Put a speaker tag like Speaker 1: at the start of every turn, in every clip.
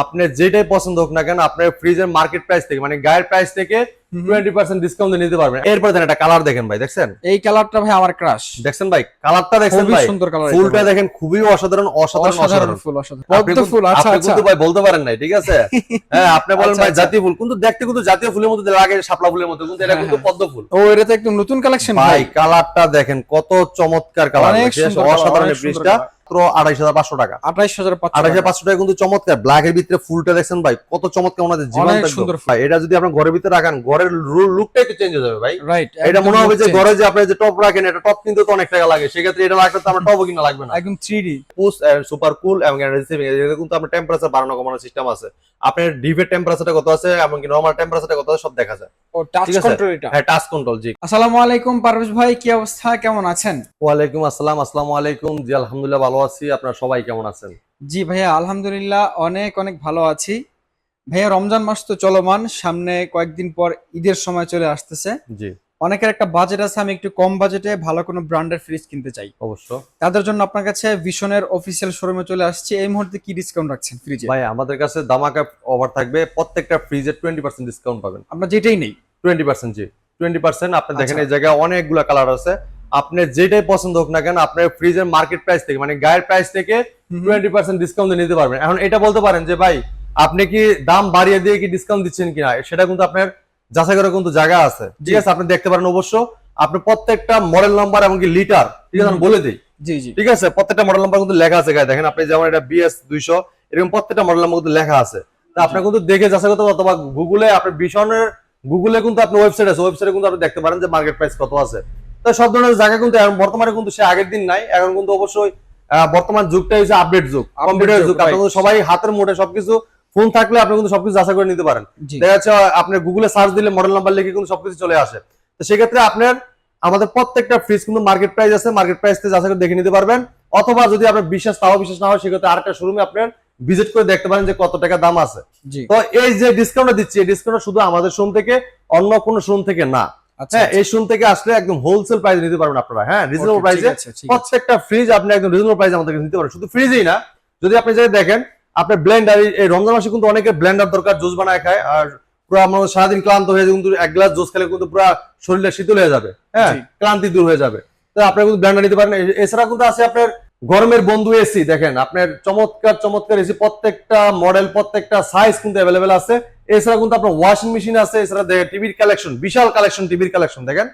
Speaker 1: আপনি যেটাই পছন্দ হোক না কেন আপনার ফ্রিজের মার্কেট প্রাইস থেকে মানে গায়ের প্রাইস থেকে 20% ডিসকাউন্ট নিতে পারবেন। এরপর দেন একটা কালার দেখেন ভাই, দেখছেন
Speaker 2: এই কালারটা ভাই আমার ক্রাশ।
Speaker 1: দেখছেন ভাই কালারটা, দেখছেন ভাই
Speaker 2: সুন্দর কালার,
Speaker 1: ফুলটা দেখেন খুবই অসাধারণ অসাধারণ
Speaker 2: ফুল, অসাধারণ পদ্ম ফুল। আচ্ছা
Speaker 1: আপনি কিন্তু ভাই বলতে পারেন নাই, ঠিক আছে? হ্যাঁ আপনি বলেন ভাই জাতীয় ফুল, কিন্তু দেখতে কিন্তু জাতীয় ফুলের মতো লাগে, শাপলা ফুলের মতো, কিন্তু এটা কিন্তু পদ্ম ফুল।
Speaker 2: ও এটা তো একদম নতুন কালেকশন
Speaker 1: ভাই। কালারটা দেখেন কত চমৎকার কালার, অসাধারণ। ফ্রিজটা মাত্র 28500 টাকা। 28500 টাকা কিন্তু চমৎকার। ব্ল্যাক এর ভিতরে ফুলটা দেখছেন ভাই কত চমৎকার, ওনাদের জীবন্ত ভাই। এটা যদি আপনি ঘরের ভিতরে রাখেন ঘরের লুকটাই তো চেঞ্জ হয়ে যাবে ভাই।
Speaker 2: রাইট,
Speaker 1: এটা মনে হবে যে ঘরে যে আপনি যে টপ রাখেন, এটা টপ কিন্তু তো অনেক টাকা লাগে, সেক্ষেত্রে এটা রাখলে তো আমরা টপও কিনা লাগবে না।
Speaker 2: একদম 3D
Speaker 1: পুশ সুপার কুল এবং রিসিভিং এর কিন্তু আমরা টেম্পারেচার বাড়ানো কমানোর সিস্টেম আছে। আপনার ডিপের টেম্পারেচারটা কত আছে এবং কি নরমাল টেম্পারেচারটা কত আছে সব দেখা যায়।
Speaker 2: ও টাচ কন্ট্রোল এটা?
Speaker 1: হ্যাঁ টাচ কন্ট্রোল। জি
Speaker 2: আসসালামু আলাইকুম পারভেজ ভাই, কি অবস্থা, কেমন আছেন?
Speaker 1: ওয়ালাইকুম আসসালাম। আসসালামু আলাইকুম। জি আলহামদুলিল্লাহ ভালো আছি, আপনারা সবাই কেমন আছেন?
Speaker 2: জি ভাইয়া আলহামদুলিল্লাহ অনেক অনেক ভালো আছি ভাইয়া। রমজান মাস তো চলমান, সামনে কয়েকদিন পর ঈদের সময় চলে আসতেছে।
Speaker 1: জি
Speaker 2: অনেকের একটা বাজেট আছে, আমি একটু কম বাজেটে ভালো কোনো ব্র্যান্ডের ফ্রিজ কিনতে চাই।
Speaker 1: অবশ্য
Speaker 2: তাদের জন্য আপনার কাছে ভিশনের অফিসিয়াল শোরুমে চলে আসছি। এই মুহূর্তে কি ডিসকাউন্ট রাখছেন ফ্রিজে?
Speaker 1: ভাই আমাদের কাছে ধামাকা অফার থাকবে, প্রত্যেকটা ফ্রিজে 20% ডিসকাউন্ট পাবেন।
Speaker 2: আমরা যেটাই নেই
Speaker 1: 20%। জি 20%। আপনি দেখেন এই জায়গায় অনেকগুলো কালার আছে, আপনি যেটাই পছন্দ হোক না কেন আপনার ফ্রিজের মার্কেট প্রাইস থেকে মানে গায়ের প্রাইস থেকে 20% ডিসকাউন্ট নিতে পারবেন। এখন এটা বলতে পারেন যে ভাই আপনি কি দাম বাড়িয়ে দিয়ে কি ডিসকাউন্ট দিচ্ছেন কিনা, সেটা কিন্তু আপনার যাচাই করার কিন্তু জায়গা আছে, ঠিক আছে? আপনি দেখতে পারেন অবশ্য আপনি প্রত্যেকটা মডেল নাম্বার এবং কি লিটার, ঠিক আছে, আমি বলে দিই।
Speaker 2: জি জি
Speaker 1: ঠিক আছে, প্রত্যেকটা মডেল নাম্বার কিন্তু লেখা আছে গায়ে, দেখেন আপনি যেমন এটা BS 200 এরকম প্রত্যেকটা মডেল নাম্বার কিন্তু লেখা আছে। তা আপনি কিন্তু দেখে যাচাই করতে, অথবা গুগলে আপনার ভীষণের গুগলে কিন্তু আপনি ওয়েবসাইট আছে, ওয়েবসাইটে কিন্তু আপনি দেখতে পারেন যে মার্কেট প্রাইস কত আছে। তো সব ধরনের জায়গা কিন্তু বর্তমানে কিন্তু সে আগের দিন নাই, এখন কিন্তু অবশ্যই বর্তমান যুগটা হচ্ছে আপডেট যুগ, কম্পিউটার যুগ। আপনি কিন্তু সবাই হাতের মুঠে সবকিছু, ফোন থাকলে আপনি কিন্তু সবকিছু যাচাই করে নিতে পারেন। দেখা যাচ্ছে আপনি গুগলে সার্চ দিলে মডেল নাম্বার লিখে কিন্তু সবকিছু চলে আসে। তো সেক্ষেত্রে আপনার আমাদের প্রত্যেকটা ফ্রিজ কিন্তু মার্কেট প্রাইস আছে, মার্কেট প্রাইস থেকে যাচাই করে দেখে নিতে পারবেন। অথবা যদি আপনার বিশ্বাস না হয় সেক্ষেত্রে আরেকটা শোরুমে আপনার ভিজিট করে দেখতে পারেন যে কত টাকা দাম আছে। তো এই যে ডিসকাউন্টটা দিচ্ছি, এই ডিসকাউন্টটা শুধু আমাদের শোরুম থেকে, অন্য কোনো শোরুম থেকে না। হ্যাঁ এই শোরুম থেকে আসলে একদম হোলসেল প্রাইসে নিতে পারবেন আপনারা। হ্যাঁ রিজনেবল প্রাইসে প্রত্যেকটা ফ্রিজ আপনি একদম রিজনেবল প্রাইসে আমাদের কাছে নিতে পারেন। শুধু ফ্রিজই না, যদি আপনি যাই দেখেন আপনার ব্লেন্ডার, এই রমজান মাসে কিন্তু অনেকের ব্লেন্ডার দরকার, জুস বানায় খায়, আর পুরো আমরা সারাদিন ক্লান্ত হয়ে যায়, কিন্তু এক গ্লাস জুস খেলে কিন্তু পুরো শরীরটা শীতল হয়ে যাবে, হ্যাঁ ক্লান্তি দূর হয়ে যাবে। তো আপনারা কিন্তু ব্লেন্ডার নিতে পারেন। এছাড়া কিন্তু আছে আপনার গরমের বন্ধু এসি, দেখেন আপনার চমৎকার এসি, প্রত্যেকটা মডেল প্রত্যেকটা সাইজ কিন্তু অ্যাভেলেবেল আছে। এছাড়া কিন্তু আপনার ওয়াশিং মেশিন আছে, এছাড়া টিভির কালেকশন, বিশাল কালেকশন, টিভির কালেকশন দেখেন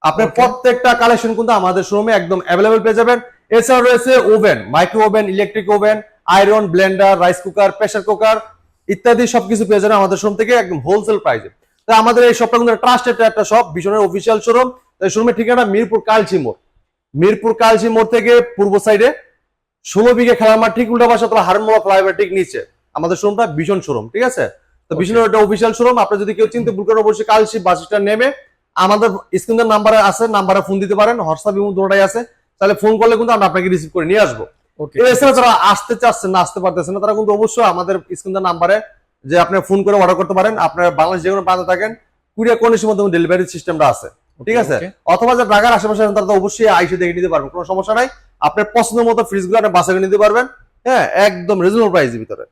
Speaker 1: আপনার প্রত্যেকটা কালেকশন কিন্তু আমাদের শোরুমে একদম অ্যাভেলেবেল পেয়ে যাবেন। এছাড়া রয়েছে oven, micro oven, electric oven, iron, Blender, rice cooker, pressure cooker ইত্যাদি সবকিছু পেয়ে যাবেন আমাদের শোরুম থেকে একদম হোলসেল প্রাইসে। তো আমাদের এই শপটা কিন্তু ট্রাস্টেড একটা শপ, ভীষণের অফিসিয়াল শোরুম। এই শোরুমের ঠিকানা মিরপুর কালসি মোড়, মিরপুর কালসি মোড় থেকে পূর্ব সাইডে 16 বিঘা খেলার মাঠ ঠিক উল্টা পাশে, অথবা হারমোড়া ফ্লাইওভার ঠিক নিচে আমাদের শোরুমটা ভীষণ শোরুম, ঠিক আছে? তো ভীষণের একটা অফিসিয়াল শোরুম। আপনি যদি কেউ চিনতে ভুল করেন অবশ্যই কালসি বাস স্ট্যান্ড নেমে আমাদের স্ক্রিনের নাম্বারে আছে, নাম্বারে ফোন দিতে পারেন, হোয়াটসঅ্যাপ এবং দুটোটাই আছে, তাহলে ফোন করলে কিন্তু আমরা আপনাকে রিসিভ করে নিয়ে আসবো। এছাড়া যারা আসতে চাচ্ছেন না, আসতে পারতেছেন না, তারা কিন্তু অবশ্যই আমাদের স্ক্রিনের নাম্বারে যে আপনি ফোন করে অর্ডার করতে পারেন। আপনার বাংলাদেশ যে কোনো প্রান্তে থাকেন, কুরিয়ার কন্ডিশনের মধ্যে ডেলিভারি সিস্টেমটা আছে, ঠিক আছে? অথবা যারা ঢাকার আশেপাশে তারা তো অবশ্যই আইসে দেখে নিতে পারবেন, কোনো সমস্যা নাই। আপনার পছন্দের মতো ফ্রিজগুলো আপনি বাসায় নিতে পারবেন, হ্যাঁ একদম রিজনেবল প্রাইসের ভিতরে।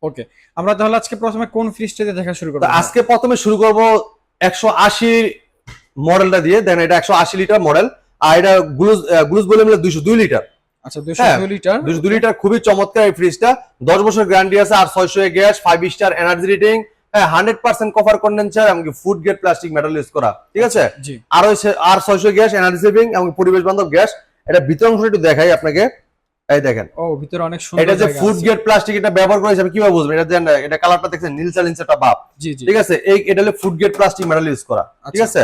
Speaker 2: ওকে, আমরা তাহলে আজকে প্রথমে কোন ফ্রিজটা দিয়ে দেখা শুরু করব?
Speaker 1: আজকে প্রথমে শুরু করব 180 মডেলটা দিয়ে। দেন এটা 180 লিটার মডেল, আর এটা গ্লুজ বলে মিলে 202 লিটার।
Speaker 2: আচ্ছা 202 লিটার,
Speaker 1: 202 লিটার খুবই চমৎকার এই ফ্রিজটা। 10 বছর গ্যারান্টি আছে, আর 600 gas, 5 star energy rating, 100% cover condenser এবং food grade plastic metal use করা, ঠিক আছে? আর 600 গ্যাস, এনার্জি সেভিং এবং পরিবেশ বান্ধব গ্যাস। এটা ভিতর অংশটা একটু দেখাই আপনাকে, এই দেখেন।
Speaker 2: ও ভিতরে অনেক সুন্দর।
Speaker 1: এটা যে ফুড গ্রেড প্লাস্টিক, এটা ব্যবহার করা হিসেবে কিভাবে বুঝবেন? এটা কালারটা দেখছেন, নীলচা একটা ভাব, ঠিক আছে? এটা হলো food grade plastic metal use করা, ঠিক আছে?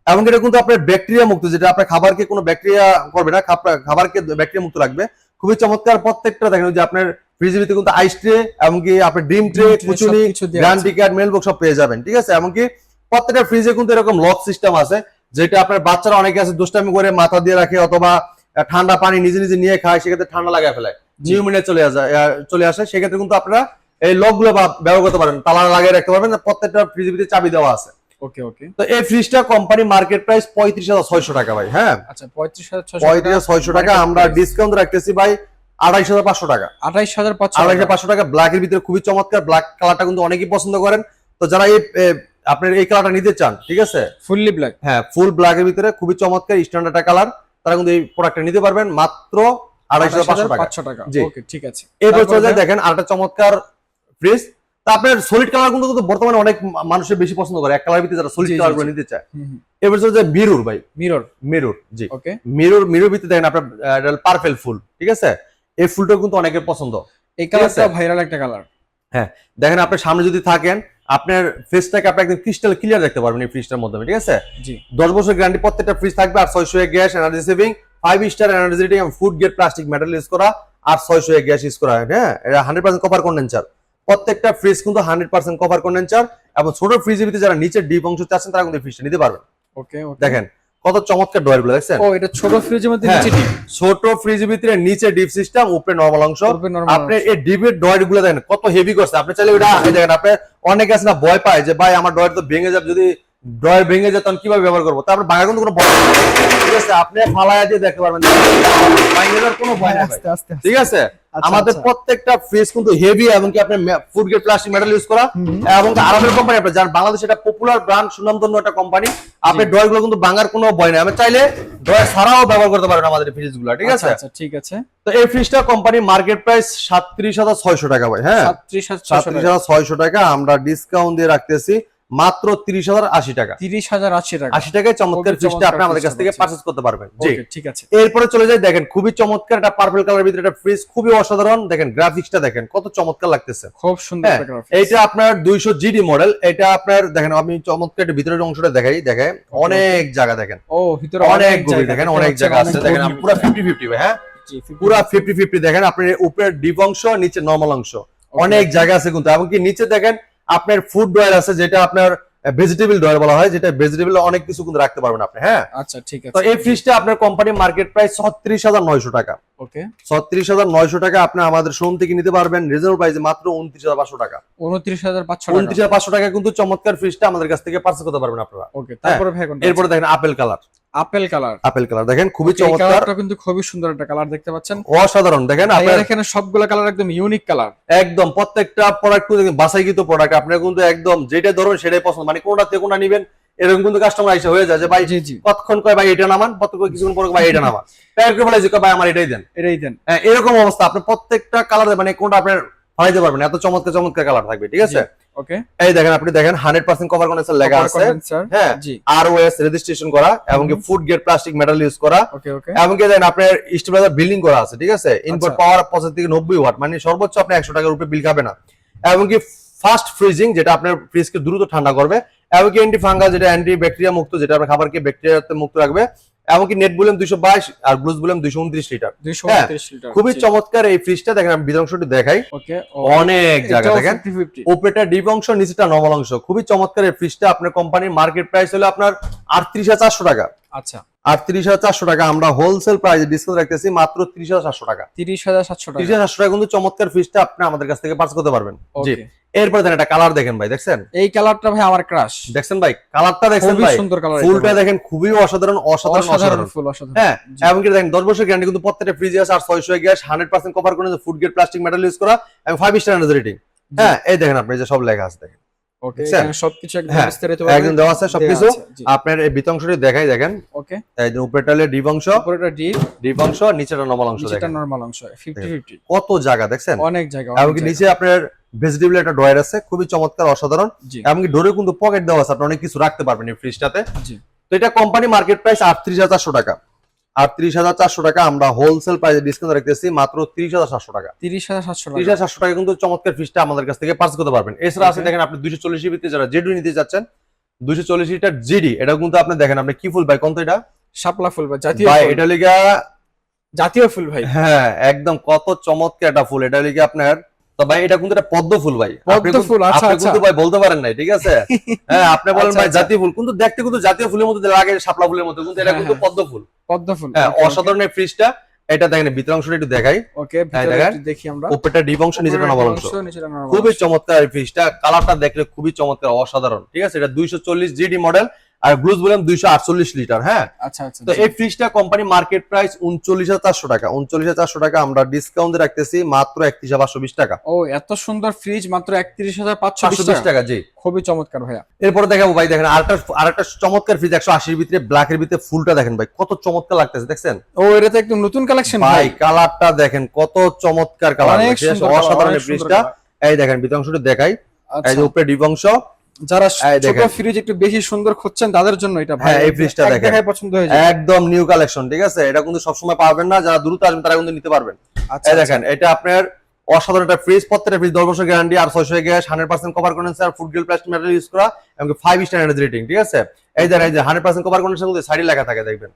Speaker 1: এবং এটা কিন্তু আপনার ব্যাকটেরিয়া মুক্ত, যেটা আপনার খাবারকে কোনো ব্যাকটেরিয়া করবে না, খাবারকে ব্যাকটেরিয়া মুক্ত রাখবে। খুবই চমৎকার প্রত্যেকটা। দেখেন যে আপনার ফ্রিজের ভিতরে কিন্তু আইস ট্রে, এমনকি আপনার ডিম ট্রে, কুচুনি, গ্যারান্টি কার্ড, মেল বক্স সব পেয়ে যাবেন, ঠিক আছে? এমনকি প্রত্যেকটা ফ্রিজে কিন্তু এরকম লক সিস্টেম আছে, যেটা আপনার বাচ্চারা অনেকে আছে দুষ্টামি করে মাথা দিয়ে রাখে, অথবা ঠান্ডা পানি নিজে নিজে নিয়ে খায়, সেক্ষেত্রে ঠান্ডা লাগায় ফেলায়, নিউমোনিয়া চলে আসে। সেক্ষেত্রে কিন্তু আপনারা এই লক গুলো ব্যবহার করতে পারেন, তালা লাগিয়ে রাখতে পারবেন। প্রত্যেকটা ফ্রিজের ভিতরে চাবি দেওয়া আছে।
Speaker 2: ওকে ওকে।
Speaker 1: তো এই ফ্রিজটা কোম্পানি মার্কেট প্রাইস 35,600 টাকা ভাই। হ্যাঁ
Speaker 2: 35,600
Speaker 1: টাকা। আমরা ডিসকাউন্ট রাখতেছি ভাই 28,500 টাকা।
Speaker 2: 28,500
Speaker 1: টাকা ব্ল্যাকের ভিতরে খুবই চমৎকার, ব্ল্যাক কালারটা কিন্তু অনেকেই পছন্দ করেন। তো যারা এই আপনার এই কালারটা নিতে চান, ঠিক আছে,
Speaker 2: ফুললি ব্ল্যাক,
Speaker 1: হ্যাঁ ফুল ব্ল্যাকের ভিতরে খুবই চমৎকার স্ট্যান্ডার্ড একটা কালার, তারা কিন্তু এই প্রোডাক্টটা নিতে পারবেন মাত্র 28,500 টাকা।
Speaker 2: ওকে ঠিক আছে।
Speaker 1: এরপর চলে যায় দেখেন আরেকটা চমৎকার ফ্রিজ। তা আপনার সলিড কালার কিন্তু বর্তমানে অনেক মানুষের বেশি পছন্দ করে, এক কালার ভিতরে যারা সলিড কালার গুলো নিতে চায়। এরপর চলে যায় মিরর ভাই, মিরর জি
Speaker 2: ওকে।
Speaker 1: মিরর ভিতরে দেখেন আপনার পার্পল ফুল, ঠিক আছে, এই ফুলটা কিন্তু অনেকের পছন্দ।
Speaker 2: এই কালারটা ভাইরাল একটা কালার।
Speaker 1: হ্যাঁ দেখেন আপনার সামনে যদি থাকেন আপনার ফেসটাকে আপনি একদম ক্রিস্টাল ক্লিয়ার দেখতে পারবেন এই ফ্রিজটার মাধ্যমে, ঠিক আছে।
Speaker 2: জি
Speaker 1: 10 বছর গ্যারান্টি প্রত্যেকটা ফ্রিজ থাকবে, আর 600 gas energy saving, 5 star energy rating, food grade plastic metal use করা, আর 600 গ্যাস ইউজ করা হয়। হ্যাঁ এটা 100% কপার কন্ডেন্সার, প্রত্যেকটা ফ্রিজ কিন্তু 100% কপার কন্ডেন্সার। এবং ছোট ফ্রিজের ভিতরে যারা নিচে ডিপ অংশ চাচ্ছেন তারা কিন্তু ফ্রিজটা নিতে পারবেন।
Speaker 2: ওকে
Speaker 1: দেখেন কত চমৎকার ডয়ার গুলো দেখছেন।
Speaker 2: ও এটা ছোট ফ্রিজের মধ্যে নিচে ডিপ,
Speaker 1: ছোট ফ্রিজের ভিতরে নিচে ডিপ সিস্টেম, উপরে নরমাল অংশ। আপনি এই ডিপের ডয়ার গুলো দেখেন কত হেভি করছে। আপনি চাইলে ওটা দেখেন, আপনি অনেকে আছে না ভয় পায় যে ভাই আমার ডয়ার তো ভেঙে যাবে, যদি ডয়ার ভেঙে যায় তখন কিভাবে ব্যবহার করবো, তারপর ভাঙা কিন্তু কোনো ভয় নেই, ঠিক আছে, আপনি ফালায়া দিয়ে দেখতে পারবেন, ভেঙে যাওয়ার কোনো ভয় নেই, ঠিক আছে। আমাদের প্রত্যেকটা ফ্রিজ কিন্তু হেভি এবং কি আপনার food grade plastic metal use করা, এবং আরবের কোম্পানি, আপনার যার বাংলাদেশ এটা পপুলার ব্র্যান্ড, সুনামধন্য একটা কোম্পানি। আপনি ডয়ার গুলো কিন্তু ভাঙার কোনো ভয় নেই, আমি চাইলে ডয়ার ছাড়াও ব্যবহার করতে পারেন আমাদের ফ্রিজ গুলো, ঠিক আছে।
Speaker 2: আচ্ছা ঠিক আছে।
Speaker 1: তো এই ফ্রিজটা কোম্পানি মার্কেট প্রাইস 37,600 টাকা ভাই। হ্যাঁ 37,600 টাকা, আমরা ডিসকাউন্ট দিয়ে রাখতেছি মাত্র 30,080 টাকা।
Speaker 2: 30,080 টাকা,
Speaker 1: 80 টাকায় চমৎকার ফ্রিজটা আপনি আমাদের কাছ থেকে পারচেজ করতে পারবেন। জি
Speaker 2: ঠিক আছে।
Speaker 1: এরপরে চলে যায় দেখেন খুবই চমৎকার একটা পার্পল কালারের ভিতরে একটা ফ্রিজ, খুবই অসাধারণ। দেখেন গ্রাফিক্সটা দেখেন কত চমৎকার লাগতেছে,
Speaker 2: খুব সুন্দর একটা গ্রাফিক্স।
Speaker 1: এইটা আপনার 200 জিডি মডেল। এটা আপনার দেখেন আমি চমৎকার একটা ভিতরের অংশটা দেখাই, দেখেন অনেক জায়গা, দেখেন
Speaker 2: ও ভিতরে
Speaker 1: অনেক গভীর, দেখেন অনেক জায়গা আছে, দেখেন পুরো 50-50 ভাই। হ্যাঁ পুরো 50-50 দেখেন, আপনার উপরের ডিপ অংশ নিচে নরমাল অংশ, অনেক জায়গা আছে কিন্তু। এবং কি নিচে দেখেন আপনার ফুড ড্রয়ার আছে, যেটা আপনার ভেজিটেবল ড্রয়ার বলা হয়, যেটা ভেজিটেবল অনেক কিছু কিন্তু রাখতে পারবেন আপনি। হ্যাঁ
Speaker 2: আচ্ছা ঠিক আছে।
Speaker 1: তো এই ফ্রিজটা আপনার কোম্পানি মার্কেট প্রাইস 36,900 টাকা।
Speaker 2: ওকে
Speaker 1: 36,900 টাকা আপনি আমাদের শোরুম থেকে নিতে পারবেন রিজনেবল প্রাইসে মাত্র 29,500 টাকা।
Speaker 2: 29,500
Speaker 1: টাকা কিন্তু চমৎকার ফ্রিজটা আমাদের কাছ থেকে পারচেজ করতে পারবেন আপনারা।
Speaker 2: ওকে তারপরে ভাই কোনটা?
Speaker 1: এরপর দেখেন আপেল কালার দেখেন খুবই চমৎকার,
Speaker 2: কালারটা কিন্তু খুবই সুন্দর একটা কালার দেখতে পাচ্ছেন,
Speaker 1: অসাধারণ। দেখেন
Speaker 2: আপনারা এখানে সবগুলো কালার একদম ইউনিক কালার,
Speaker 1: একদম প্রত্যেকটা প্রোডাক্ট কিন্তু বাছাইকৃত প্রোডাক্ট। আপনারা কিন্তু একদম যেটা ধরুন সেটাই পছন্দ, মানে কোনটা থেকে কোনটা নিবেন এরকম কিন্তু কাস্টমার এসে হয়ে যায় যে ভাই কতক্ষণ কয় ভাই এটা নামান, কতক্ষণ কিছুক্ষণ পরে ভাই এটা নামান, প্যাক করে বলে যে ভাই আমার এটাই দেন। হ্যাঁ এরকম অবস্থা, আপনি প্রত্যেকটা কালার মানে কোনটা আপনার ফালাইতে পারবেন, এত চমৎকার চমৎকার কালার থাকবে, ঠিক আছে।
Speaker 2: ওকে
Speaker 1: এই দেখেন আপনি দেখেন 100% কভার কন্ডেন্সার লেখা আছে, হ্যাঁ আরওএস রেজিস্ট্রেশন করা, এবং কি food grade plastic metal use করা, এবং কি দেখেন আপনার স্টেবিলাইজার বিল্ডিং করা আছে, ঠিক আছে। ইনপুট পাওয়ার 85 থেকে 90 ওয়াট, মানে সর্বোচ্চ আপনি 100 টাকার উপরে বিল খাবে না। এবং কি ফাস্ট ফ্রিজিং, যেটা আপনার ফ্রিজকে দ্রুত ঠান্ডা করবে, এবং কি অ্যান্টি ফাঙ্গাল, যেটা অ্যান্টি ব্যাকটেরিয়া মুক্ত, যেটা আপনার খাবারকে ব্যাকটেরিয়াতে মুক্ত রাখবে, এবং কি নেট ভলিউম 222 আর গ্লুজ ভলিউম 229 লিটার। খুবই চমৎকার এই ফ্রিজটা। দেখেন আমি ভিতর অংশটি দেখাই, অনেক জায়গা দেখেন, উপরেটা ডিপ অংশ নিচেটা নরমাল অংশ, খুবই চমৎকার এই ফ্রিজটা। আপনার কোম্পানির মার্কেট প্রাইস হলো আপনার 38,400 টাকা।
Speaker 2: আচ্ছা
Speaker 1: 38,400 টাকা, আমরা হোলসেল প্রাইসে ডিসকাউন্ট রাখতেছি মাত্র 30,700 টাকা। 30,700 টাকা কিন্তু চমৎকার ফ্রিজটা আপনি আমাদের কাছ থেকে পারচেজ করতে পারবেন। জি এরপর দেখেন একটা কালার দেখেন ভাই, দেখছেন এই কালারটা ভাই আমার ক্রাশ, দেখছেন ভাই কালারটা দেখছেন ভাই, সুন্দর কালার, ফুলটা দেখেন খুবই অসাধারণ ফুল, হ্যাঁ। এবং কি দেখেন 10 বছর গ্যারান্টি কিন্তু প্রত্যেকটা ফ্রিজে আছে, আর 600 গ্যাস 100% কভার করে food grade plastic metal use করা, এবং 5 স্টার এনার্জি রেটিং। হ্যাঁ এই দেখেন আপনি যে সব লেখা আছে, দেখেন ওকে এখানে সবকিছু একদম বিস্তারিতভাবে একদম দেওয়া আছে সবকিছু। আপনার এই ভিতর অংশটি দেখাই, দেখেন ওকে এই যে উপরেটা হলো ডিপ অংশ, উপরেটা ডিপ অংশ, নিচেটা নরমাল অংশ, দেখেন নিচেটা নরমাল অংশ 50-50 কত জায়গা দেখছেন, অনেক জায়গা। এবং কি নিচে আপনার ভেজিটেবল একটা ড্রয়ার আছে, খুবই চমৎকার অসাধারণ। এবং কি ডোরে কিন্তু পকেট দেওয়া আছে, আপনি অনেক কিছু রাখতে পারবেন এই ফ্রিজটাতে। তো এটা কোম্পানি মার্কেট প্রাইস 38,400 টাকা। 38,400 টাকা, আমরা হোলসেল প্রাইসে ডিসকাউন্ট রাখতেছি মাত্র 30,700 টাকা। 30,700 টাকা কিন্তু চমৎকার ফ্রিজটা আমাদের কাছ থেকে পারচেজ করতে পারবেন। এছাড়া আছে দেখেন আপনি 240 জিবিতে যারা জেডি নিতে যাচ্ছেন, 240 লিটার জিডি, এটা কিন্তু আপনি দেখেন আপনি কি ফুল ভাই, কোন তো এটা শাপলা ফুল ভাই, জাতীয় ভাই, এটা লিগা জাতীয় ফুল ভাই। হ্যাঁ একদম কত চমৎকার একটা ফুল, এটা লিগা আপনার তো ভাই এটা কিন্তু একটা পদ্ম ফুল ভাই, পদ্ম ফুল। আচ্ছা আপনি কিন্তু ভাই বলতে পারেন নাই, ঠিক আছে। হ্যাঁ আপনি বলেন ভাই জাতীয় ফুল, কিন্তু দেখতে কিন্তু জাতীয় ফুলের মতো লাগে, শাপলা ফুলের মতো, কিন্তু এটা কিন্তু পদ্ম ফুল। হ্যাঁ অসাধারণ এই ফ্রিজটা। এটা দেখেন ভিতর অংশটা একটু দেখাই, ওকে ভিতরে দেখি আমরা, উপরেটা ডিপ অংশ, নিচেটা নরমাল অংশ, খুবই চমৎকার এই ফ্রিজটা। কালারটা দেখলে খুবই চমৎকার অসাধারণ, ঠিক আছে। এটা 240 জিডি মডেল, আর গ্লুজ ভলিউম 248 লিটার। হ্যাঁ,
Speaker 2: আচ্ছা আচ্ছা।
Speaker 1: তো এই ফ্রিজটা কোম্পানি মার্কেট প্রাইস 39,400 টাকা। 39,400 টাকা আমরা ডিসকাউন্টে রাখতেছি মাত্র 31,520 টাকা।
Speaker 2: ও এত সুন্দর ফ্রিজ মাত্র 31,520
Speaker 1: টাকা। জি,
Speaker 2: খুবই চমৎকার ভাইয়া।
Speaker 1: এরপরে দেখাবো ভাই, দেখেন আরেকটা চমৎকার ফ্রিজ 180 এর ভিতরে, ব্ল্যাকের ভিতরে, ফুলটা দেখেন ভাই কত চমৎকার লাগতেছে, দেখছেন?
Speaker 2: ও এটা তো একদম নতুন কালেকশন
Speaker 1: ভাই, কালারটা দেখেন কত চমৎকার কালার,
Speaker 2: অনেক সুন্দর
Speaker 1: অসাধারণ
Speaker 2: অনেক
Speaker 1: ফ্রিজটা। এই দেখেন ভিতর অংশটা দেখাই, এই যে উপরে ডিপ অংশ।
Speaker 2: যারা ছোট ফ্রিজ একটু বেশি সুন্দর খুঁজছেন তাদের জন্য এটা ভাই,
Speaker 1: এই ফ্রিজটা দেখেন
Speaker 2: পছন্দ হয়ে যায়,
Speaker 1: একদম নিউ কালেকশন, ঠিক আছে? এটা কিন্তু সবসময় পাবেন না, যারা দ্রুত আসবেন তারা কিন্তু নিতে পারবেন। এই দেখেন এটা আপনার অসাধারণ একটা ফ্রিজ, প্রত্যেকটা ফ্রিজ 10 বছর গ্যারান্টি, আর 600 gas, 100% cover condenser, food grade plastic material use করা, এবং 5 স্টার এনার্জি রেটিং, ঠিক আছে? এই যে 100% কভার কন্ডেন্সার কিন্তু সাইডে লেখা থাকে, দেখবেন,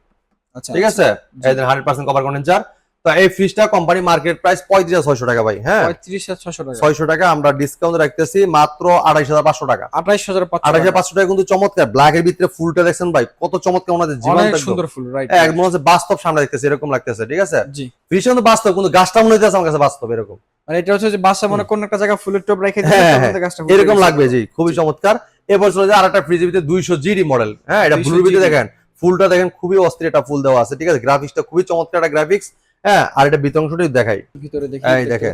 Speaker 1: ঠিক আছে? এই যে 100% কভার কন্ডেন্সার। তো এই ফ্রিজটা কোম্পানি মার্কেট প্রাইস 35,600 টাকা ভাই। হ্যাঁ,
Speaker 2: 35,600
Speaker 1: টাকা আমরা ডিসকাউন্ট রাখতেছি মাত্র 28,500 টাকা।
Speaker 2: 28,500
Speaker 1: টাকা কিন্তু চমৎকার ব্ল্যাকের ভিতরে ফুলটা দেখছেন ভাই কত চমৎকার, ওনাদের জীবনটা
Speaker 2: অনেক সুন্দর ফুল, রাইট,
Speaker 1: একদম হচ্ছে বাস্তব সামনে দেখতেছি এরকম লাগতেছে, ঠিক আছে?
Speaker 2: জি,
Speaker 1: ফ্রিজটা কিন্তু বাস্তব, কিন্তু গাছটা মনে হচ্ছে আমার কাছে বাস্তব এরকম,
Speaker 2: মানে এটা হচ্ছে যে বাসা মনে কোন একটা জায়গা ফুলের টপ রেখে দিলে তখন গাছটা
Speaker 1: এরকম লাগবে। জি, খুবই চমৎকার। এরপর চলে যায় আরেকটা ফ্রিজের ভিতরে 200 জিডি মডেল। হ্যাঁ, এটা ব্লুর ভিতরে দেখেন ফুলটা দেখেন খুবই অস্থির একটা ফুল দেওয়া আছে, ঠিক আছে? গ্রাফিক্সটা খুবই চমৎকার একটা গ্রাফিক্স। হ্যাঁ, আর এটা ভিতর অংশটা দেখাই,
Speaker 2: ভিতরে দেখি,
Speaker 1: এই দেখেন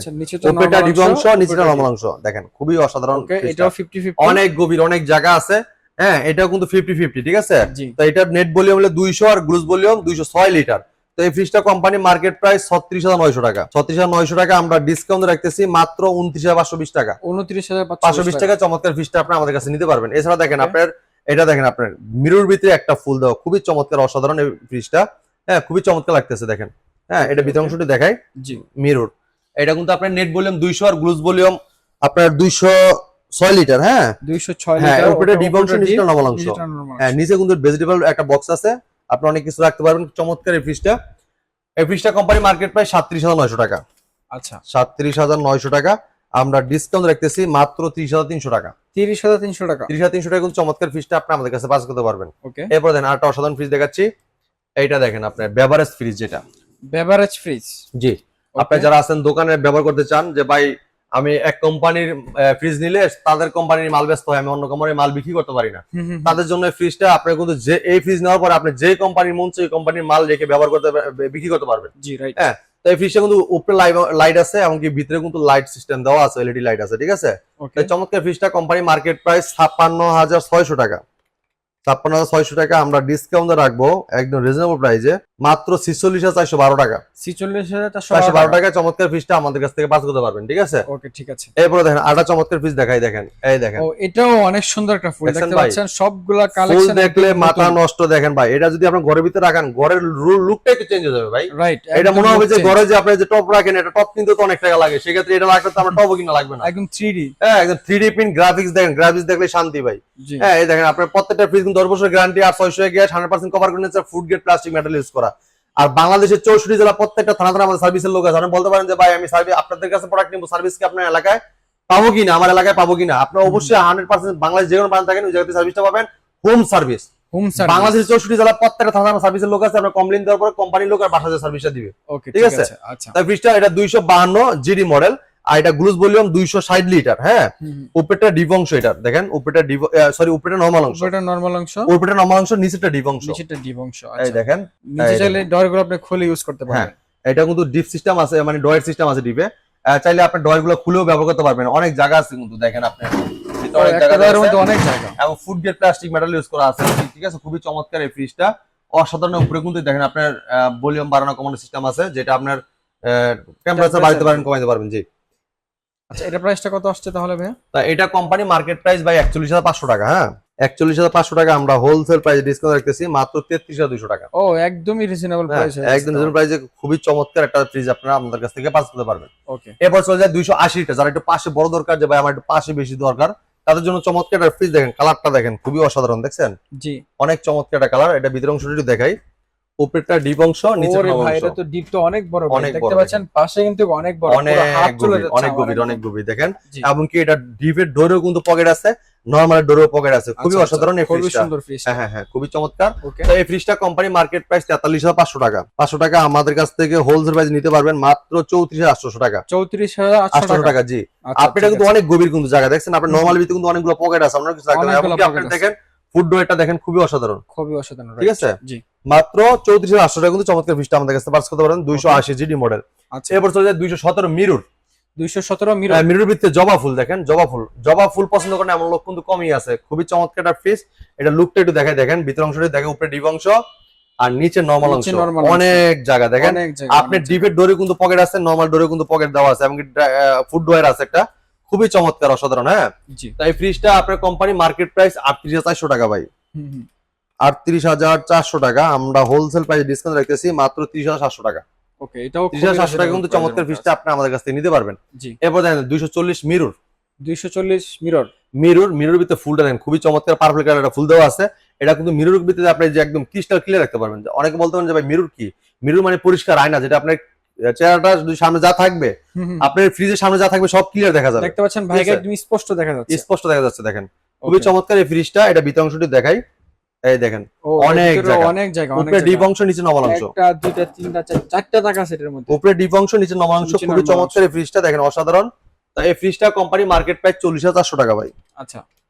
Speaker 1: উপরেটা ডিপ অংশ, নিচেটা নরমাল অংশ, দেখেন খুবই অসাধারণ।
Speaker 2: এটাও 50-50,
Speaker 1: অনেক গভীর, অনেক জায়গা আছে। হ্যাঁ, এটাও কিন্তু 50-50, ঠিক আছে? তো এটা নেট ভলিউম হলো 200 আর গ্লুজ ভলিউম 206 লিটার। তো এই ফ্রিজটা কোম্পানি মার্কেট প্রাইস 36,900 টাকা। 36,900 টাকা আমরা ডিসকাউন্ট রাখতেছি মাত্র 29,520 টাকা।
Speaker 2: 29,520
Speaker 1: টাকা চমৎকার ফ্রিজটা আপনি আমাদের কাছে নিতে পারবেন। এছাড়া দেখেন আপনার এটা দেখেন আপনার মিরর ভিতরে একটা ফুল দেওয়া, খুবই চমৎকার অসাধারণ এই ফ্রিজটা। হ্যাঁ, খুবই চমৎকার লাগতেছে, দেখেন। হ্যাঁ, এটা ভিতর অংশটি দেখাই, জি, মিরর। এটা কিন্তু আপনার নেট ভলিউম 200 আর গ্লুজ ভলিউম আপনার 206 লিটার। হ্যাঁ,
Speaker 2: 206
Speaker 1: হ্যাঁ,
Speaker 2: লিটার।
Speaker 1: উপরে ডিপ অংশ, নিচেটা নরমাল অংশ। হ্যাঁ, নিচে কিন্তু ভেজিটেবল একটা বক্স আছে, আপনি অনেক কিছু রাখতে পারবেন। চমৎকার এই ফ্রিজটা। এই ফ্রিজটা কোম্পানি মার্কেট প্রাইস 37,900 টাকা। আচ্ছা, 37,900 টাকা আমরা ডিসকাউন্ট রাখতেছি মাত্র 30,300 টাকা।
Speaker 2: 30,300 টাকা।
Speaker 1: 30,300 টাকা কিন্তু চমৎকার ফ্রিজটা আপনি আমাদের কাছে পাস করতে পারবেন।
Speaker 2: ওকে,
Speaker 1: এরপর দেন আরেকটা অসাধারণ ফ্রিজ দেখাচ্ছি। এইটা দেখেন আপনার বেভারেজ ফ্রিজ, যেটা
Speaker 2: বেভারেজ ফ্রিজ।
Speaker 1: জি, আপনি যারা আছেন দোকানে ব্যবহার করতে চান, যে ভাই আমি এক কোম্পানির ফ্রিজ নিলে তাদের কোম্পানির মাল ব্যস্ত হয়, আমি অন্য কোম্পানির মাল বিক্রি করতে পারি না, তাদের জন্য এই ফ্রিজটা আপনার কিন্তু যে এই ফ্রিজ নেওয়ার পর আপনি যে কোম্পানির মন চাই কোম্পানির মাল রেখে ব্যবহার করতে বিক্রি করতে পারবেন।
Speaker 2: জি, রাইট।
Speaker 1: হ্যাঁ, তো এই ফ্রিজটা কিন্তু উপরে লাইট আছে, এমনকি ভিতরে কিন্তু লাইট সিস্টেম দেওয়া আছে, এলইডি লাইট আছে, ঠিক আছে? এই চমৎকার ফ্রিজটা কোম্পানি মার্কেট প্রাইস 56,600 টাকা। 56,600 টাকা আমরা ডিসকাউন্ট রাখবো একদম রিজনেবল প্রাইসে মাত্র 46,412 টাকা। 46,412 টাকা চমৎকার ফ্রিজটা আমাদের কাছ থেকে পাস করতে পারবেন, ঠিক আছে?
Speaker 2: ওকে, ঠিক আছে।
Speaker 1: এরপরে দেখেন আরেকটা চমৎকার ফ্রিজ দেখাই, দেখেন এই দেখেন।
Speaker 2: ও এটাও অনেক সুন্দর একটা ফুল দেখতে পাচ্ছেন, সবগুলা কালেকশন
Speaker 1: ফুল দেখলে মাথা নষ্ট। দেখেন ভাই, এটা যদি আপনার ঘরের ভিতরে রাখেন ঘরের লুকটা একটু চেঞ্জ হয়ে যাবে ভাই, রাইট? এটা মনে হবে যে ঘরে যে আপনি যে টপ রাখেন, এটা টপ কিন্তু তো অনেক টাকা লাগে, সেক্ষেত্রে এটা রাখলে তো আমরা টপও কিনা লাগবে না,
Speaker 2: একদম 3D।
Speaker 1: হ্যাঁ, একদম 3D প্রিন্ট গ্রাফিক্স দেখেন, গ্রাফিক্স দেখলে শান্তি ভাই। হ্যাঁ, এই দেখেন আপনার প্রত্যেকটা ফ্রিজ কিন্তু 10 বছর গ্যারান্টি, আর 600 gas, 100% cover condenser, food grade plastic metal use করা। আর বাংলাদেশের 64 জেলা প্রত্যেকটা থানা থানা আমাদের সার্ভিসের লোক আছে। আপনি বলতে পারেন যে ভাই আমি সার্ভিস আপনাদের কাছে প্রোডাক্ট নিব, সার্ভিস কি আপনার এলাকায় পাবো কিনা, আমার এলাকায় পাবো কিনা? আপনার অবশ্যই 100% বাংলাদেশ যে কোনো প্রান্ত থাকেন ওই জায়গাতে সার্ভিসটা পাবেন। হোম সার্ভিস, বাংলাদেশের 64 জেলা প্রত্যেকটা থানা থানা সার্ভিসের লোক আছে। আপনার কমপ্লেইন দেওয়ার পরে কোম্পানির লোক আর বাসাতে সার্ভিসটা দিবে। ওকে, ঠিক আছে? আচ্ছা, তাই ফ্রিজটা এটা 252 জিডি মডেল, আর এটা গ্লুজ ভলিউম 260 লিটার। হ্যাঁ, উপরেটা ডিপ অংশ, এটা দেখেন উপরেটা উপরেটা নরমাল অংশ, উপরেটা নরমাল অংশ, নিচেটা ডিপ অংশ, এই দেখেন।
Speaker 2: নিচে চাইলে ডয়ারগুলো আপনি খুলে ইউজ করতে পারবেন।
Speaker 1: এটা কিন্তু ডিপ সিস্টেম আছে, মানে ডয়ার সিস্টেম আছে ডিপে, চাইলে আপনি ডয়ারগুলো খুলেও ব্যবহার করতে পারবেন। অনেক জায়গা আছে কিন্তু, দেখেন আপনি অনেক জায়গা, এবং food grade plastic metal use করা আছে, ঠিক আছে? খুবই চমৎকার এই ফ্রিজটা, অসাধারণ। উপরে কিন্তু দেখেন আপনার ভলিউম বাড়ানো কমানো সিস্টেম আছে, যেটা আপনার টেম্পারেচার বাড়াতে পারেন, কমাতে পারবেন। জি,
Speaker 2: আচ্ছা, এটা প্রাইসটা কত আসছে তাহলে ভাই?
Speaker 1: তা এটা কোম্পানি মার্কেট প্রাইস ভাই 41,500 টাকা। হ্যাঁ, 41,500 টাকা আমরা হোলসেল প্রাইস ডিসকাউন্ট রাখতেছি মাত্র 33,200 টাকা।
Speaker 2: ও একদমই রিজনেবল প্রাইস,
Speaker 1: একদম রিজনেবল প্রাইসে খুবই চমৎকার একটা ফ্রিজ আপনারা আমাদের কাছ থেকে পাস করতে পারবেন।
Speaker 2: ওকে,
Speaker 1: এরপর চলে যায় 280 টা, যারা একটু পাশে বড় দরকার, যে ভাই আমার একটু পাশে বেশি দরকার, তাদের জন্য চমৎকার একটা ফ্রিজ। দেখেন কালারটা দেখেন খুবই অসাধারণ, দেখছেন? জি, অনেক চমৎকার একটা কালার। এটা ভিতর অংশটা একটু দেখাই, উপরেরটা ডিপ অংশ, নিচের অংশ। ভাই, এটা তো ডিপ তো অনেক বড়, দেখতে পাচ্ছেন পাশে কিন্তু অনেক বড়, পুরো হাত চলে যাচ্ছে, অনেক গভীর, অনেক গভীর। দেখেন, এবং কি এটা ডিপের ডোরেও কিন্তু পকেট আছে, নরমাল ডোরেও পকেট আছে। খুবই অসাধারণ এই ফ্রিজটা, খুবই সুন্দর ফ্রিজ। হ্যাঁ হ্যাঁ, খুবই চমৎকার। তো এই ফ্রিজটা কোম্পানি মার্কেট প্রাইস 43,500 টাকা। 500 টাকা আমাদের কাছ থেকে হোলসেল প্রাইস নিতে পারবেন মাত্র 34,800 টাকা। 34,800 টাকা। জি, আপনি এটা কিন্তু অনেক গভীর কিন্তু জায়গা, দেখছেন? আপনার নরমাল ভিতরে কিন্তু অনেকগুলো পকেট আছে, আপনারা কিছু রাখতে পারেন। আপনি দেখেন ফুড ডোরটা দেখেন খুবই অসাধারণ,
Speaker 2: খুবই অসাধারণ,
Speaker 1: ঠিক আছে।
Speaker 2: জি
Speaker 1: মাত্র 34,800 টাকা কিন্তু চমৎকার ফ্রিজটা আমাদের কাছে পারচেজ করতে পারেন, 280 জিডি মডেল।
Speaker 2: আচ্ছা,
Speaker 1: এরপর চলে যায় 217 মিরর।
Speaker 2: 217 মিরর,
Speaker 1: মিরর ভিত্তিতে জবা ফুল, দেখেন জবা ফুল পছন্দ করেন এমন লোক কিন্তু কমই আছে। খুবই চমৎকার একটা ফ্রিজ। এটা লুকটা একটু দেখাই, দেখেন ভিতর অংশটা দেখেন, উপরে ডিপ অংশ আর নিচে নরমাল অংশ, অনেক জায়গা দেখেন। আপনার ডিপের ডোরে কিন্তু পকেট আছে, নরমাল ডোরে কিন্তু পকেট দেওয়া আছে, এমনকি ফুড ড্রয়ার আছে একটা, খুবই চমৎকার অসাধারণ। হ্যাঁ, তাই ফ্রিজটা আপনার কোম্পানি মার্কেট প্রাইস 38,400 টাকা ভাই, 38,400 টাকা। আমরা হোলসেল প্রাইস ডিসকাউন্ট রাখতেছি মাত্র 30,700 টাকা।
Speaker 2: ওকে, এটাও
Speaker 1: 30,700 টাকা কিন্তু চমৎকার ফ্রিজটা আপনি আমাদের কাছ থেকে নিতে পারবেন। এরপর দেখেন 240 মিরর।
Speaker 2: 240 মিরর,
Speaker 1: মিরর ভিতরে ফুলটা দেখেন খুবই চমৎকার, পার্পল কালার একটা ফুল দেওয়া আছে। এটা কিন্তু মিরর ভিতরে আপনি যে একদম ক্রিস্টাল ক্লিয়ার রাখতে পারবেন। অনেকে বলতে পারেন যে ভাই মিরর কি? মিরর মানে পরিষ্কার আয়না, যেটা আপনার চেহারাটা যদি সামনে যা থাকবে, আপনার ফ্রিজের সামনে যা থাকবে সব ক্লিয়ার দেখা যাবে।
Speaker 2: দেখতে পাচ্ছেন ভাইকে একদম স্পষ্ট দেখা যাচ্ছে,
Speaker 1: স্পষ্ট দেখা যাচ্ছে দেখেন, খুবই চমৎকার এই ফ্রিজটা। এটা ভিতর অংশটি দেখাই, এই দেখেন অনেক জায়গা, উপরে ডিপ অংশ নিচে নরমাল অংশ,
Speaker 2: একটা দুইটা তিনটা চারটা টাকা সেটার মধ্যে,
Speaker 1: উপরে ডিপ অংশ নিচে নরমাল অংশ, খুবই চমৎকার এই ফ্রিজটা দেখেন, অসাধারণ। তাই এই ফ্রিজটা কোম্পানি মার্কেট প্রাইস 40,400 টাকা ভাই।
Speaker 2: আচ্ছা,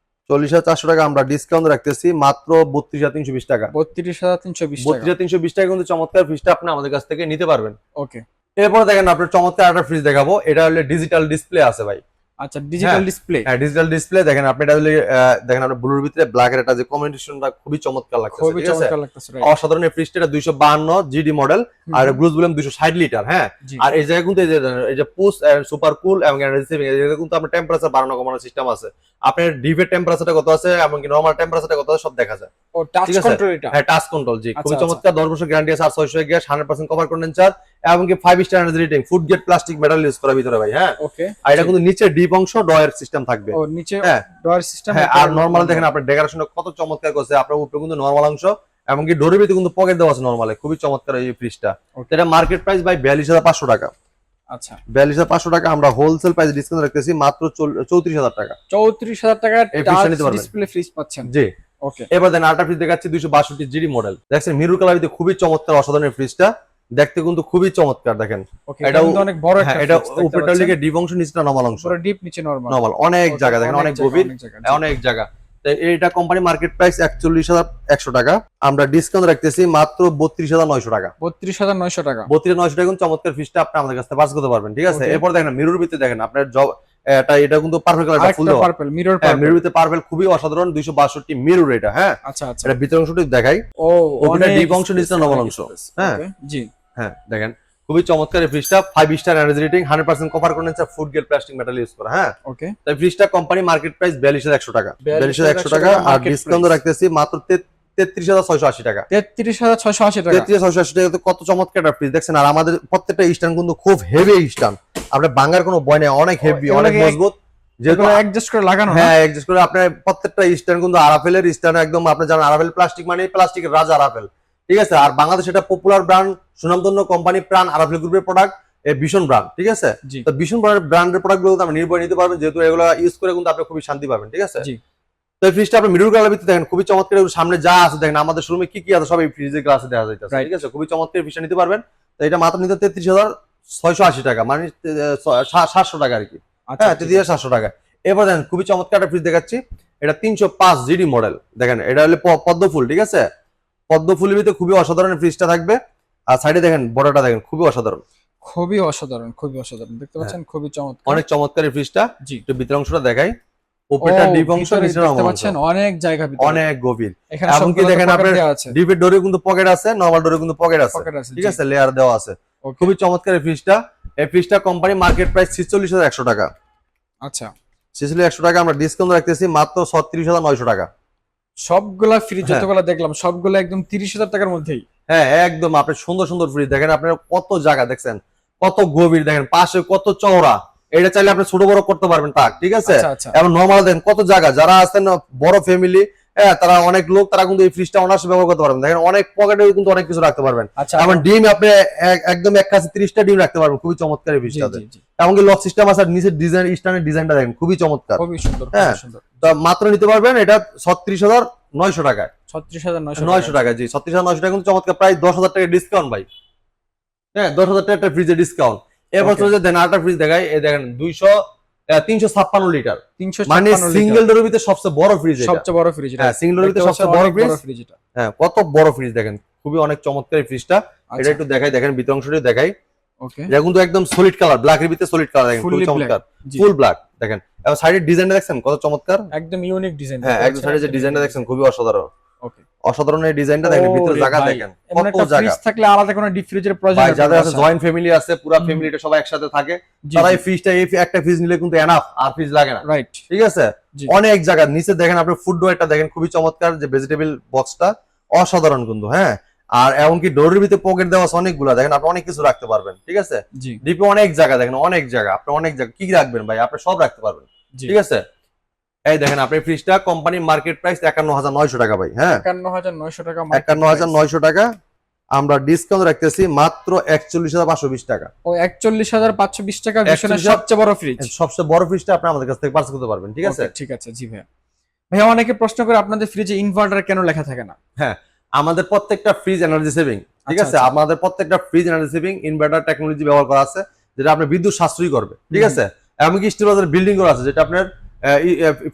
Speaker 1: 40,400 টাকা আমরা ডিসকাউন্ট রাখতেছি মাত্র 32,320 টাকা।
Speaker 2: 32,320
Speaker 1: টাকা কিন্তু চমৎকার ফ্রিজটা আপনি আমাদের কাছ থেকে নিতে পারবেন।
Speaker 2: ওকে,
Speaker 1: এরপর দেখেন আপনার চমৎকার একটা ফ্রিজ দেখাবো। এটা হলো ডিজিটাল ডিসপ্লে আছে ভাই।
Speaker 2: আচ্ছা, ডিজিটাল ডিসপ্লে,
Speaker 1: হ্যাঁ ডিজিটাল ডিসপ্লে দেখেন আপনি। এটা হলো দেখেন আপনার ব্লুর ভিতরে ব্ল্যাক এর একটা যে কম্বিনেশনটা খুবই চমৎকার লাগছে,
Speaker 2: খুবই চমৎকার লাগতেছে,
Speaker 1: অসাধারণ। এই ফ্রিজটা 252 জিডি মডেল আর গ্লুজ বললাম 260 লিটার। হ্যাঁ, আর এই জায়গায় কিন্তু এই যে পুশ সুপার কুল এবং রিসিভিং এই জায়গায় কিন্তু আপনার টেম্পারেচার বাড়ানো কমানোর সিস্টেম আছে। আপনার ডিপের টেম্পারেচারটা কত আছে এমনকি নরমাল টেম্পারেচারটা কত আছে সব দেখা যায়।
Speaker 2: ও টাচ কন্ট্রোল, এটা
Speaker 1: হ্যাঁ টাচ কন্ট্রোল, জি খুবই চমৎকার। 10 বছর গ্যারান্টি আছে আর 600 গ্যাস, 100% কভার কন্ডেন্সার এমনকি 5 star energy rating, food grade plastic metal use করা ভিতরে ভাই। হ্যাঁ,
Speaker 2: ওকে,
Speaker 1: আর এটা কিন্তু নিচে ডিপ অংশ ডয়ার সিস্টেম থাকবে।
Speaker 2: ও নিচে ডয়ার সিস্টেম,
Speaker 1: হ্যাঁ, আর নরমাল দেখেন আপনার ডেকোরেশনটা কত চমৎকার করছে। আপনার উপরে কিন্তু নরমাল অংশ এমনকি ডোরের ভিতরে কিন্তু পকেট দেওয়া আছে নরমালে, খুবই চমৎকার এই ফ্রিজটা। এটা মার্কেট প্রাইস ভাই 42,500 টাকা।
Speaker 2: আচ্ছা,
Speaker 1: 42,500 টাকা আমরা হোলসেল প্রাইস ডিসকাউন্ট রাখতেছি মাত্র 34,000 টাকা।
Speaker 2: 34,000 টাকা
Speaker 1: টাচ
Speaker 2: ডিসপ্লে ফ্রিজ পাচ্ছেন,
Speaker 1: জি।
Speaker 2: ওকে,
Speaker 1: এবার দেন আরেকটা ফ্রিজ দেখাচ্ছি 262 জিডি মডেল। দেখছেন মিরর কালার ভিতরে খুবই চমৎকার অসাধারণ ফ্রিজটা, দেখতে কিন্তু খুবই চমৎকার। দেখেন
Speaker 2: এটা অনেক বড় একটা,
Speaker 1: এটা উপরেটা লিখে ডিপ অংশ নিচেটা নরমাল অংশ,
Speaker 2: পুরো ডিপ নিচে নরমাল,
Speaker 1: অনেক জায়গা দেখেন, অনেক গভীর, অনেক জায়গা। এইটা কোম্পানি মার্কেট প্রাইস 41,100 টাকা, আমরা ডিসকাউন্ট রাখতেছি মাত্র 32,900 টাকা।
Speaker 2: 32,900 টাকা,
Speaker 1: 32,900 টাকা চমৎকার ফ্রিজটা আপনি আমাদের কাছ থেকে পাস করতে পারবেন, ঠিক আছে। এরপর দেখেন মিরর ভিতরে দেখেন আপনার এটা কিন্তু পার্পল কালারটা ফুল দাও,
Speaker 2: পার্পল মিরর,
Speaker 1: মিরর ভিতরে পার্পল খুবই অসাধারণ। 262 মিরর এটা। হ্যাঁ,
Speaker 2: আচ্ছা আচ্ছা,
Speaker 1: এটা ভিতর অংশটি দেখাই,
Speaker 2: ও
Speaker 1: ওটা ডিপ অংশ নিচে নরমাল অংশ। হ্যাঁ
Speaker 2: জি,
Speaker 1: হ্যাঁ দেখেন খুবই চমৎকার এই ফ্রিজটা, 5 star energy rating, 100% cover condenser, food grade plastic metal use করা। হ্যাঁ,
Speaker 2: ওকে,
Speaker 1: তাই ফ্রিজটা কোম্পানি মার্কেট প্রাইস 42,100 টাকা। 42,100 টাকা আর ডিসকাউন্ট রাখতেছি মাত্র 33,680 টাকা।
Speaker 2: 33,680 টাকা,
Speaker 1: 33,680 টাকা। কত চমৎকার একটা ফ্রিজ দেখছেন। আর আমাদের প্রত্যেকটা স্ট্যান্ড কিন্তু খুব হেভি স্ট্যান্ড, আপনার ভাঙার কোনো ভয় নেই, অনেক হেভি, অনেক মজবুত, যেহেতু
Speaker 2: অ্যাডজাস্ট করে লাগানো।
Speaker 1: হ্যাঁ, অ্যাডজাস্ট করে আপনার প্রত্যেকটা স্ট্যান্ড কিন্তু আরাফেলের স্ট্যান্ড, একদম আপনি জানেন আরাফেল প্লাস্টিক মানে প্লাস্টিকের রাজা আরাফেল, ঠিক আছে। আর বাংলাদেশ এটা পপুলার ব্র্যান্ড, সুনামধন্য কোম্পানি প্রাণ আরাফেল গ্রুপের প্রোডাক্ট, ভীষণ ব্র্যান্ড, ঠিক আছে। তো ভীষণ ব্র্যান্ডের প্রোডাক্ট গুলো আপনি নির্ভয় নিতে পারবেন, যেহেতু এগুলো ইউজ করে কিন্তু আপনি খুবই শান্তি পাবেন, ঠিক আছে। তো এই ফ্রিজটা আপনি মিরর কালার ভিতরে দেখেন, খুবই চমৎকার। সামনে যা আছে দেখেন, আমাদের শোরুমে কি কি আছে সব এই ফ্রিজের গ্লাসে দেখা যাইতেছে, ঠিক আছে। খুবই চমৎকার ফ্রিজটা নিতে পারবেন। তো এটা মাত্র নিতে 33,680 টাকা, মানে 700 টাকা আর কি। হ্যাঁ, 33,700 টাকা। এবার দেখেন খুবই চমৎকার একটা ফ্রিজ দেখাচ্ছি, এটা 305 জিডি মডেল। দেখেন এটা হলো পদ্মফুল, ঠিক আছে। পদ্মফুলের ভিতরে খুবই অসাধারণ ফ্রিজটা থাকবে। আর সাইডে দেখেন বড়টা দেখেন খুবই অসাধারণ,
Speaker 2: খুবই অসাধারণ, খুবই অসাধারণ, দেখতে পাচ্ছেন খুবই চমৎকার,
Speaker 1: অনেক চমৎকার এই ফ্রিজটা।
Speaker 2: জি,
Speaker 1: একটু ভিতর অংশটা দেখাই, উপরেটা ডিপ অংশ, নিচে
Speaker 2: দেখতে পাচ্ছেন অনেক জায়গা ভিতরে,
Speaker 1: অনেক গভীর।
Speaker 2: এখানে
Speaker 1: এমনকি দেখেন আপনার ডিপের ডোরে কিন্তু পকেট আছে, নরমাল ডোরে কিন্তু পকেট আছে, ঠিক আছে, লেয়ার দেওয়া আছে। খুবই চমৎকার এই ফ্রিজটা। এই ফ্রিজটা কোম্পানি মার্কেট প্রাইস 46,100 টাকা।
Speaker 2: আচ্ছা,
Speaker 1: 46,100 টাকা আমরা ডিসকাউন্ট রাখতেছি মাত্র 36,900 টাকা।
Speaker 2: সবগুলা ফ্রিজ যতগুলা দেখলাম সবগুলা একদম 30,000 টাকার মধ্যেই।
Speaker 1: হ্যাঁ একদম, আপনার সুন্দর সুন্দর ফ্রিজ দেখেন, আপনার কত জায়গা দেখছেন, কত গভীর, দেখেন পাশে কত চওড়া। এটা চাইলে আপনি ছোট বড় করতে পারবেন তাক, ঠিক আছে। এবং নরমাল দেখেন কত জায়গা, যারা আছেন বড় ফ্যামিলি, হ্যাঁ তারা অনেক লোক, তারা কিন্তু এই ফ্রিজটা অনায়াসে ব্যবহার করতে পারবেন। দেখেন অনেক পকেটে কিন্তু অনেক কিছু রাখতে পারবেন। এবং ডিম আপনি একদম এক কাছে 30টা ডিম রাখতে পারবেন, খুবই চমৎকার এই ফ্রিজটাতে। এমনকি লক সিস্টেম আছে, নিচের ডিজাইন স্ট্যান্ডের ডিজাইনটা দেখেন খুবই চমৎকার,
Speaker 2: খুবই সুন্দর,
Speaker 1: হ্যাঁ। তো মাত্র নিতে পারবেন এটা 36,900 টাকায়।
Speaker 2: 36,900
Speaker 1: টাকা, জি 36,900 টাকা কিন্তু চমৎকার, প্রায় 10,000 টাকা ডিসকাউন্ট ভাই। হ্যাঁ, 10,000 টাকা ফ্রিজের ডিসকাউন্ট। এরপর চলে দেন আরেকটা ফ্রিজ দেখাই, এই দেখেন 356 লিটার,
Speaker 2: 356
Speaker 1: মানে সিঙ্গেল ডোরের ভিতরে সবচেয়ে বড় ফ্রিজ এটা।
Speaker 2: সবচেয়ে বড় ফ্রিজ এটা।
Speaker 1: হ্যাঁ, সিঙ্গেল ডোরের ভিতরে সবচেয়ে বড় ফ্রিজ
Speaker 2: এটা।
Speaker 1: হ্যাঁ, কত বড় ফ্রিজ দেখেন, খুবই অনেক চমৎকার এই ফ্রিজটা। এটা একটু দেখাই, দেখেন ভিতর অংশটা দেখাই।
Speaker 2: ওকে,
Speaker 1: এটা কিন্তু একদম সলিড কালার, ব্ল্যাক এর ভিতরে সলিড কালার, দেখেন খুবই চমৎকার, ফুল ব্ল্যাক দেখেন। এবং সাইডের ডিজাইনটা দেখছেন কত চমৎকার,
Speaker 2: একদম ইউনিক ডিজাইন।
Speaker 1: হ্যাঁ, একদম সাইডের যে ডিজাইনটা দেখছেন খুবই অসাধারণ।
Speaker 2: ওকে,
Speaker 1: অসাধারণ এই ডিজাইনটা দেখেন, ভিতরে জায়গা দেখেন কত জায়গা।
Speaker 2: ফ্রিজ থাকলে আলাদা কোনো ডিপ ফ্রিজের প্রয়োজন
Speaker 1: ভাই
Speaker 2: নেই।
Speaker 1: যাদের আছে জয়েন্ট ফ্যামিলি আছে, পুরো ফ্যামিলিটা সবাই একসাথে থাকে, তারা এই ফ্রিজটা, এই একটা ফ্রিজ নিলে কিন্তু এনাফ, আর ফ্রিজ লাগে না।
Speaker 2: রাইট,
Speaker 1: ঠিক আছে, অনেক জায়গা নিচে দেখেন আপনি ফুড ডোরটা দেখেন খুবই চমৎকার, যে ভেজিটেবল বক্সটা অসাধারণ কিন্তু। হ্যাঁ, আর এমনকি ডোরের ভিতরে পকেট দেওয়া আছে অনেকগুলা, দেখেন আপনি অনেক কিছু রাখতে পারবেন। ঠিক আছে, ডিপে অনেক জায়গা দেখেন, অনেক জায়গা, আপনি অনেক জায়গা কি রাখবেন ভাই, আপনি সব রাখতে পারবেন। ঠিক আছে, এই দেখেন আপনি ফ্রিজটা কোম্পানি মার্কেট প্রাইস ৫১৯০০ টাকা ভাই। হ্যাঁ,
Speaker 2: ৫১৯০০ টাকা,
Speaker 1: ৫১৯০০ টাকা। আমরা ডিসকাউন্ট রাখতেছি মাত্র ৪১৫২০ টাকা।
Speaker 2: ও ৪১৫২০ টাকা ভীষণের সবচেয়ে বড় ফ্রিজ,
Speaker 1: সবচেয়ে বড় ফ্রিজটা আপনি আমাদের কাছ থেকে পারচেজ করতে পারবেন। ঠিক আছে,
Speaker 2: ঠিক আছে। জি ভাইয়া, ভাইয়া অনেকে প্রশ্ন করে আপনাদের ফ্রিজে ইনভার্টার কেন লেখা থাকে না?
Speaker 1: হ্যাঁ, আমাদের প্রত্যেকটা ফ্রিজ এনার্জি সেভিং। ঠিক আছে, আমাদের প্রত্যেকটা fridge energy saving inverter technology ব্যবহার করা আছে, যেটা আপনার বিদ্যুৎ সাশ্রয়ী করবে। ঠিক আছে, এমনকি স্টিল বাজার বিল্ডিং করা আছে, যেটা আপনার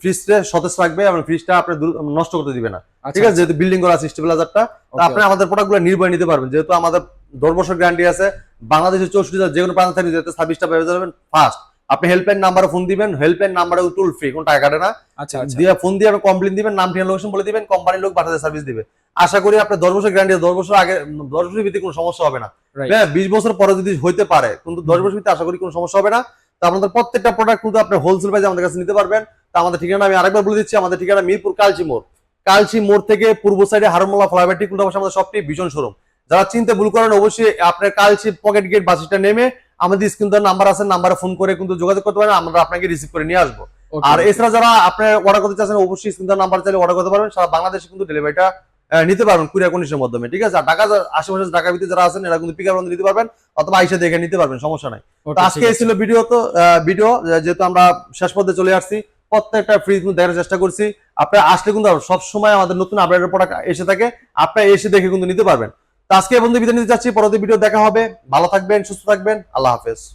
Speaker 1: ফ্রিজটা সতেজ রাখবে এবং ফ্রিজটা আপনি নষ্ট করতে দিবে না। ঠিক আছে, যেহেতু বিল্ডিং করা আছে স্টিল বাজারটা, আপনি আমাদের প্রোডাক্টগুলো নির্ভয় নিতে পারবেন, যেহেতু আমাদের 10 বছর গ্যারান্টি আছে। বাংলাদেশের 64 জেলা যে কোনো প্রান্ত থেকে যেতে সার্ভিসটা পেয়ে যাবেন ফাস্ট। আপনি হেল্পলাইন নাম্বারে ফোন দিবেন, হেল্পলাইন নাম্বারে টুল ফ্রি, কোনো টাকা কাটে না। দিয়ে ফোন দিয়ে আপনি কমপ্লেইন দিবেন, নাম ঠিকানা লোকেশন বলে দিবেন, কোম্পানির লোক পাঠাতে সার্ভিস দিবে। আশা করি আপনার 10 বছর গ্যারান্টি, 10 বছর আগে 10 বছরের ভিতরে কোনো সমস্যা হবে না। হ্যাঁ, 20 বছর পরে যদি হইতে পারে, কিন্তু 10 বছর ভিতরে আশা করি কোনো সমস্যা হবে না। তো আপনাদের প্রত্যেকটা প্রোডাক্ট কিন্তু আপনি হোলসেল প্রাইসে আমাদের কাছে নিতে পারবেন। তো আমাদের ঠিকানা আমি আরেকবার বলে দিচ্ছি, আমাদের ঠিকানা মিরপুর কালচি মোড়। কালচি মোড় থেকে পূর্ব সাইডে হারমোলা ফ্লাইওভার ঠিক উল্টা পাশে আমাদের শপটি, ভীষণ শোরুম। যারা চিনতে ভুল করেন, অবশ্যই আপনার কালচি পকেট গেট বাসটা নেমে আমাদের স্ক্রিন নাম্বার আছে, নাম্বারে ফোন করে কিন্তু যোগাযোগ করতে পারেন, আমরা আপনাকে রিসিভ করে নিয়ে আসবো। আর এছাড়া যারা আপনি অর্ডার করতে চাচ্ছেন, অবশ্যই স্ক্রিন নাম্বার চাইলে অর্ডার করতে পারবেন। সারা বাংলাদেশে কিন্তু ডেলিভারিটা নিতে পারবেন কুরিয়ার কন্ডিশনের মাধ্যমে। ঠিক আছে, আর ঢাকা আশেপাশে ঢাকার ভিতরে যারা আছেন, এরা কিন্তু পিকআপ নিতে পারবেন, অথবা আইসা দেখে নিতে পারবেন, সমস্যা নাই। তো আজকে এই ছিল ভিডিও, যেহেতু আমরা শেষ পর্যায়ে চলে আসছি, প্রত্যেকটা ফ্রিজ কিন্তু দেখার চেষ্টা করছি। আপনারা আসলে কিন্তু সবসময় আমাদের নতুন আপডেটের প্রোডাক্ট এসে থাকে, আপনারা এসে দেখে কিন্তু নিতে পারবেন। তো আজকে এই পর্যন্ত বিদায় নিতে চাচ্ছি, পরবর্তী ভিডিও দেখা হবে। ভালো থাকবেন, সুস্থ থাকবেন, আল্লাহ হাফেজ।